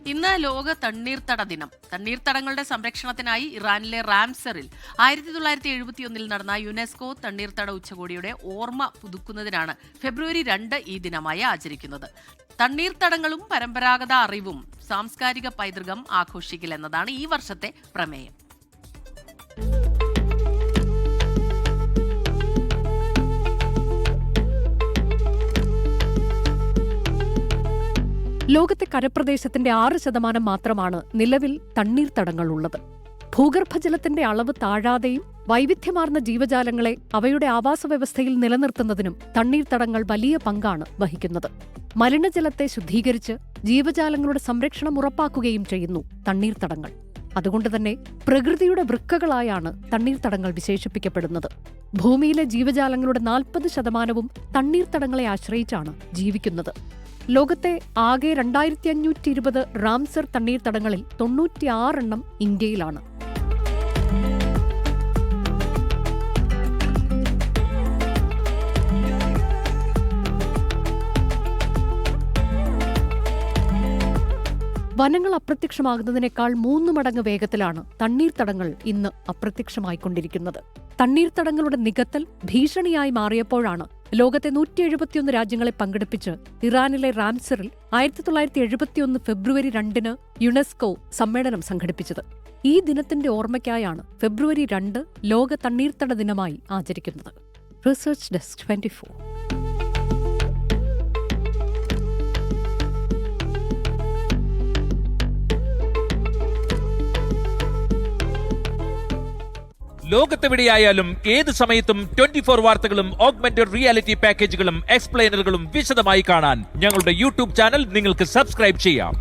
ഇന്ന് ലോക തണ്ണീർത്തട ദിനം. തണ്ണീർത്തടങ്ങളുടെ സംരക്ഷണത്തിനായി ഇറാനിലെ റാംസറിൽ 1971 നടന്ന യുനെസ്കോ തണ്ണീർത്തട ഉച്ചകോടിയുടെ ഓർമ്മ പുതുക്കുന്നതിനാണ് ഫെബ്രുവരി 2 ഈ ദിനമായി ആചരിക്കുന്നത്. തണ്ണീർത്തടങ്ങളും പരമ്പരാഗത അറിവും സാംസ്കാരിക പൈതൃകം ആഘോഷിക്കൽ എന്നതാണ് ഈ വർഷത്തെ പ്രമേയം. ലോകത്തെ കരപ്രദേശത്തിന്റെ 6% മാത്രമാണ് നിലവിൽ തണ്ണീർത്തടങ്ങളുള്ളത്. ഭൂഗർഭജലത്തിന്റെ അളവ് താഴാതെയും വൈവിധ്യമാർന്ന ജീവജാലങ്ങളെ അവയുടെ ആവാസ വ്യവസ്ഥയിൽ നിലനിർത്തുന്നതിനും തണ്ണീർത്തടങ്ങൾ വലിയ പങ്കാണ് വഹിക്കുന്നത്. മലിനജലത്തെ ശുദ്ധീകരിച്ച് ജീവജാലങ്ങളുടെ സംരക്ഷണം ഉറപ്പാക്കുകയും ചെയ്യുന്നു തണ്ണീർത്തടങ്ങൾ. അതുകൊണ്ടുതന്നെ പ്രകൃതിയുടെ വൃക്കകളായാണ് തണ്ണീർത്തടങ്ങൾ വിശേഷിപ്പിക്കപ്പെടുന്നത്. ഭൂമിയിലെ ജീവജാലങ്ങളുടെ 40% തണ്ണീർത്തടങ്ങളെ ആശ്രയിച്ചാണ് ജീവിക്കുന്നത്. ലോകത്തെ ആകെ 2520 റാംസർ തണ്ണീർത്തടങ്ങളിൽ 96 ഇന്ത്യയിലാണ്. വനങ്ങൾ അപ്രത്യക്ഷമാകുന്നതിനേക്കാൾ 3 മടങ്ങ് വേഗത്തിലാണ് തണ്ണീർത്തടങ്ങൾ ഇന്ന് അപ്രത്യക്ഷമായിക്കൊണ്ടിരിക്കുന്നത്. തണ്ണീർത്തടങ്ങളുടെ നികത്തൽ ഭീഷണിയായി മാറിയപ്പോഴാണ് ലോകത്തെ 171 രാജ്യങ്ങളെ പങ്കെടുപ്പിച്ച് ഇറാനിലെ റാംസറിൽ 1971 ഫെബ്രുവരി 2 യുനെസ്കോ സമ്മേളനം സംഘടിപ്പിച്ചത്. ഈ ദിനത്തിന്റെ ഓർമ്മയ്ക്കായാണ് ഫെബ്രുവരി 2 ലോക തണ്ണീർത്തട ദിനമായി ആചരിക്കുന്നത്. Research desk 24. ലോകത്തെവിടെയായാലും ഏത് സമയത്തും 24 വാർത്തകളും ഓഗ്മെന്റഡ് റിയാലിറ്റി പാക്കേജുകളും എക്സ്പ്ലെയിനറുകളും വിശദമായി കാണാൻ ഞങ്ങളുടെ യൂട്യൂബ് ചാനൽ നിങ്ങൾക്ക് സബ്സ്ക്രൈബ് ചെയ്യാം.